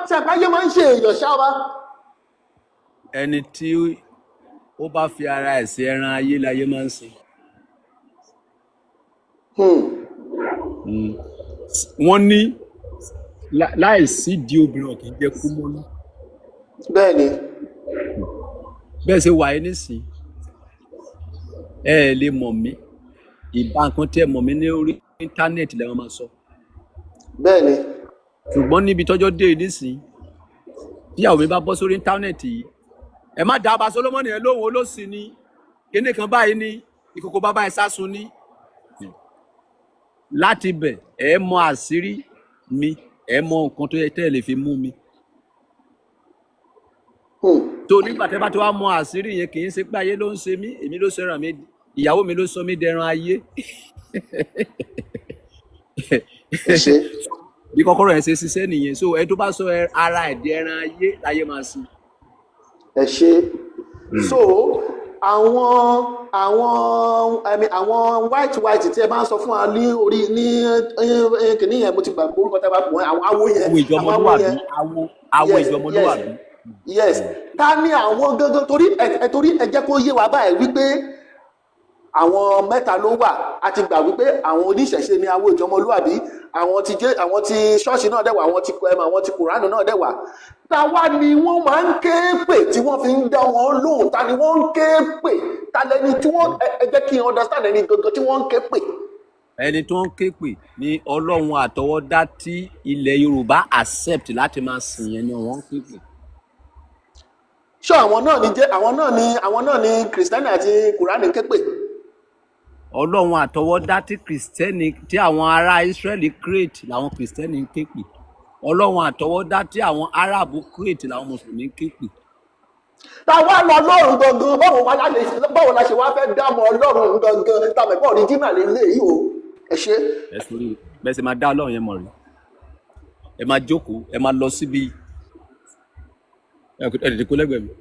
ṣàpáyé máa ń ṣe èèyàn ṣáwa. ẹni tí ó bá fi ara ẹ̀ sí ẹran ayé láyé máa ń sìn. Wọ́n ní láìsí di obìnrin kì í jẹ́ kú mọ́nú. Bẹ́ẹ̀ ni. Bẹ́ẹ̀ ṣe wà yín nísìn ẹ lè mọ̀ mí ìbá nǹkan tẹ́ mọ̀ mí ní orí íńtánẹ́ẹ̀tì lẹ́wọ̀n máa sọ. Bẹ́ẹ̀ ni. Ṣùgbọ́n níbi tọ́jọ́ dé nísìn tíyàwó mi bá bọ́ sórí íńtánẹ́ẹ̀tì yìí ẹ má dá Ọba Solomoni yẹn lóhùn olóṣì ni kíní kan báyìí ní ìkòkò bàbá ẹ̀ sásun ní. Láti bẹ̀ ẹ mọ àṣírí mi ẹ mọ nǹkan tó yẹ tẹ́ ẹ lè fi mú mi. Tó nígbà tẹ́ bá tó wá mọ àṣírí yẹn kì í ṣe pé ayé ló ń ṣe mí èmi ló ṣe ràn mí ìyàwó mi ló sọ mí dẹran ayé. Bí kọ́kọ́rọ́ yẹn ṣe ṣiṣẹ́ nìyẹn so ẹ tó bá sọ ara ẹ̀ di ẹran ayé láyé máa sìn. Ẹ ṣe so àwọn white tí ẹ bá ń sọ fún wa ní orí ní kìnìún yẹn mo ti gbàgbọ́ orúkọ tẹ́ bá pọ̀ àwọn awo yẹn. Awo ìjọmọlúwàbí. Yes ta ni àwọn gangan torí ẹ jẹ́ kó yé wa báyìí wípé àwọn mẹ́ta ló wà a ti gbà wípé àwọn oníṣẹ̀ṣe ni awo ìjọmọlúwàbí àwọn ti ṣọ́ọ̀ṣì náà dẹ̀ wà àwọn ti kùránù náà dẹ̀ wà. Táwa ni wọ́n máa ń ké pè tí wọ́n fi ń dá wọn lóhùn ta ni wọ́n ń ké pè ta lẹni tí wọ́n ẹ jẹ́ kí n understand ẹni gangan tí wọ́n ń ké pè. Ẹni tó ń ké pè ní Ọlọ́run àtọwọ́dá tí ilẹ̀ Yorùbá accept láti máa sìn yẹn ni wọ́n ń ké pè. Ṣé àwọn náà ni kìrìsìtẹ́nì àti kùránì ké pè. Ọlọ́run àtọwọ́dá tí kìrìsìtẹ́nì tí àwọn ará Ísírẹ́lì create làwọn kìrìsìtẹ́nì ń ké pè. Ọlọ́run àtọwọ́dá tí àwọn Árábù create làwọn mùsùlùmí ń ké pè. Táwa lọ Ọlọ́run gangan báwo la ṣe wá fẹ́ dámọ̀ Ọlọ́run gangan tàbí ẹ̀kọ́ original eléyìí o ẹ ṣe. Ẹ sori bẹ́ẹ̀ sì máa dá Ọlọ́run yẹn mọ̀ rí ẹ máa jókòó ẹ máa lọ síbi ẹ tètè kó lẹ́gbẹ̀ẹ́ mi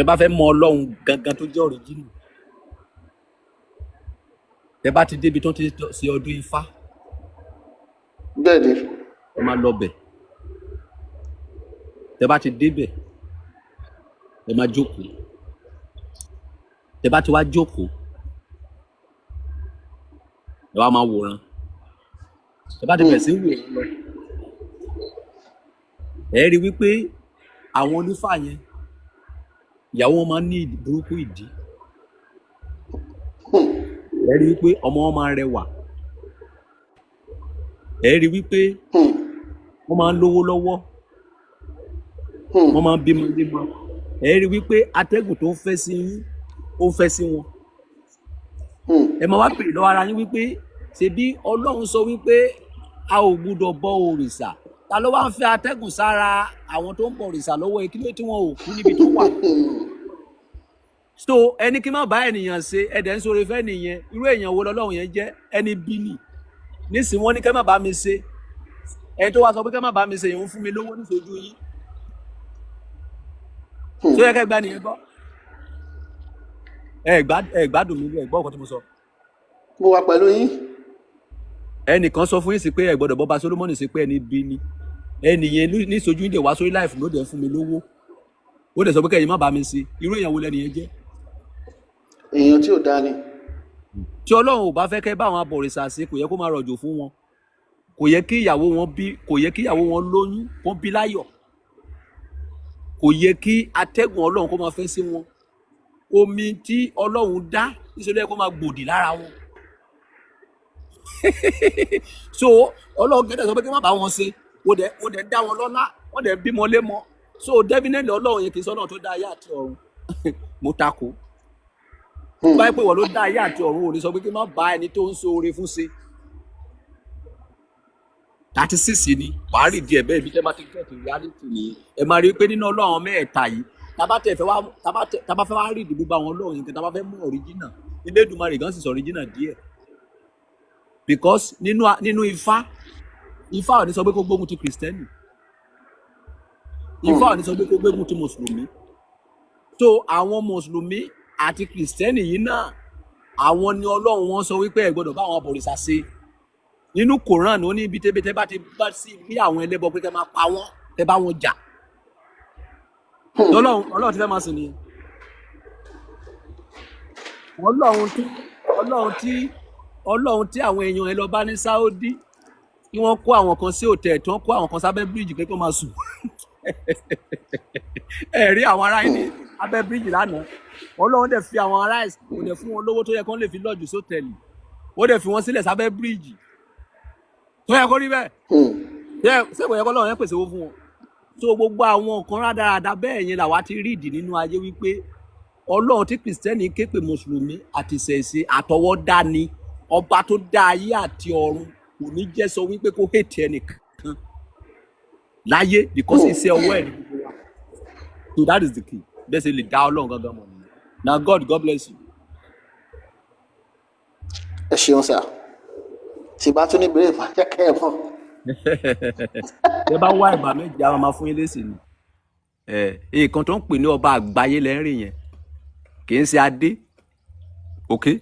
ẹ bá fẹ́ mọ Ọlọ́run gangan tó jẹ́ original ẹ bá ti débi tó ti ṣe ọdún Ifá. Bẹ́ẹ̀ni. Ẹ máa lọ bẹ̀ tẹ bá ti débẹ̀ ẹ máa jókòó tẹ bá ti wá jókòó ẹ wá máa wòran tẹ bá ti bẹ̀rẹ̀ sí wòran lọ ẹ rí wípé àwọn onífá yẹn ìyàwó wọn máa ń ní burúkú ìdí ẹ rí wípé ọmọ wọn máa ń rẹwà ẹ rí wípé wọ́n máa ń lówó lọ́wọ́ wọ́n máa ń bímọ ẹ rí wípé atẹ́gùn tó ń fẹ́ sí yín ó ń fẹ́ sí wọn ẹ máa wá pèrè lọ́wọ́ ara yín wípé ṣebí Ọlọ́run sọ wípé a ò gbúdọ̀ bọ òrìṣà ta ló wá ń fẹ́ atẹ́gùn sára àwọn tó ń bọ òrìṣà lọ́wọ́ ẹ kí ló tí wọn ò kú níbi tó wà. So ẹni kí má bá ènìyàn ṣe ẹ̀dẹ̀ ń sọ̀rọ̀ fẹ́ nìyẹn irú èèyàn wo lọ́lọ́run yẹn jẹ́ ẹni bí nì nísìnyí wọ́n ní kẹ́ má bá mi ṣe ẹni tó wá sọ pé kẹ́ má bá mi ṣe yẹn ń fún mi lówó níṣojú yín tó yẹ kẹ́ gbá nìyẹn gbọ́ ẹ gbádùn mi ẹ gbọ́ ọkọ tí mo sọ. Mo wà pẹ̀lú yín. Ẹnìkan sọ fún yín sí pé ẹ gbọ́dọ̀ bọ́ba Solomoni sí pé ẹni bí ni ẹni yẹn níṣojú yín dẹ̀ wá sórí láìfù ló dẹ̀ fún mi lówó ó dẹ̀ sọ pé kẹ́yìn má bá mi ṣe irú èèyàn wo lẹ́ni yẹn jẹ́. Èèyàn tí ò dáa ni. Tí Ọlọ́run ò bá fẹ́ kẹ́ bá àwọn abọ̀rìṣà ṣe kò yẹ kó máa rọ̀jò fún wọn kò yẹ kí ìyàwó wọn lóyún kó bí láyọ̀ kò yẹ kí atẹ́gùn Ọlọ́run kó máa fẹ́ sí wọn omi tí Ọlọ́run dá níṣẹ́ lẹ́yìn kó máa gbòdì lára wọn. So Ọlọ́run gẹ́gẹ́ sọ pé kí wọ́n bá wọn ṣe wọ́n dẹ̀ dá wọn lọ́lá wọ́n dẹ̀ bímọ lémọ so definitely Ọlọ́run yẹn kì í sọ Ọlọ́run tó dá ayé àti ọ̀run mo takò báyìí pé wọ́n ló dá ayé àti ọ̀run ò ní sọ pé kí wọ́n bá ẹni tó ń so oore fún ṣe 36 ni wàá rí díẹ̀ bẹ́ẹ̀ bí tẹ́ bá ti get reality ni ẹ máa rí i pé nínú Ọlọ́run mẹ́ẹ̀ta yìí tábà fẹ́ wá rí ìdìbò bá wọn Ọlọ́run yẹn tábà fẹ́ mú original Elédùmarè gan sì sọ original díẹ̀ because nínú Ifá ò ní sọ pé kó gbógun ti kìrìsìtẹ́nì Ifá ò ní sọ pé kó gbógun ti mùsùlùmí so àwọn mùsùlùmí àti kìrìsìtẹ́nì yìí náà àwọn ni Ọlọ́run wọn sọ wípé ẹ gbọ́dọ̀ bá àwọn abọ̀rìṣà ṣe nínú Koran ó ní ibi tẹ́ bá ti bá sí bí àwọn ẹlẹ́bọ pé kẹ́ máa pa wọ́n kẹ́ bá wọn jà Ọlọ́run ti fẹ́ máa sìn nìyẹn. Ọlọ́run tí àwọn èèyàn ẹ lọ bá ní Saudi kí wọ́n kó àwọn kan sí hòtẹ́ẹ̀lì tí wọ́n kó àwọn kan sábẹ́ bíríìjì pé kó máa sùn. Ẹ rí àwọn ará yìí ní abẹ́ bíríìjì lánàá. Ọlọ́run dẹ̀ fi àwọn ará ẹ̀ kò dẹ̀ fún wọn lówó tó yẹ kó lè fi lọ́ọ̀jù sótẹ́ẹ̀lì. Ó dẹ̀ fi wọn sílẹ̀ sábẹ́ bíríìjì. Tó yẹ kó rí bẹ́ẹ̀. Ṣé kò yẹ kó Ọlọ́run yẹn pèsè owó fún wọn? So gbogbo àwọn nǹkan rádaràda bẹ́ẹ̀ yẹn làwa ti rí ìdí nínú ayé wípé Ọlọ́run tí Kìrìsìtẹ́nì ké pè Mùsùlùmí àti ìṣẹ̀ṣe àtọwọ́dá ni ọba tó dá ayé àti ọ̀run kò ní jẹ́ sọ wípé kó hate ẹnìkan láyé because iṣẹ́ ọwọ́ ẹ̀ ní gbogbo wa. So that is the key. Bẹ́ẹ̀ ṣe lè dá Ọlọ́run gangan mọ̀ nìyẹn. Na God bless you. ẹ ṣeun sà tí bá tún ní ìbéèrè máa jẹ́ kẹ́ ẹ mọ̀. Ẹ bá wá ìgbà méjì àwọn máa fún yín lésì ni. Nǹkan tó ń pè ní ọba àgbáyé lẹ́rìn yẹn kì í ṣe adé, okay?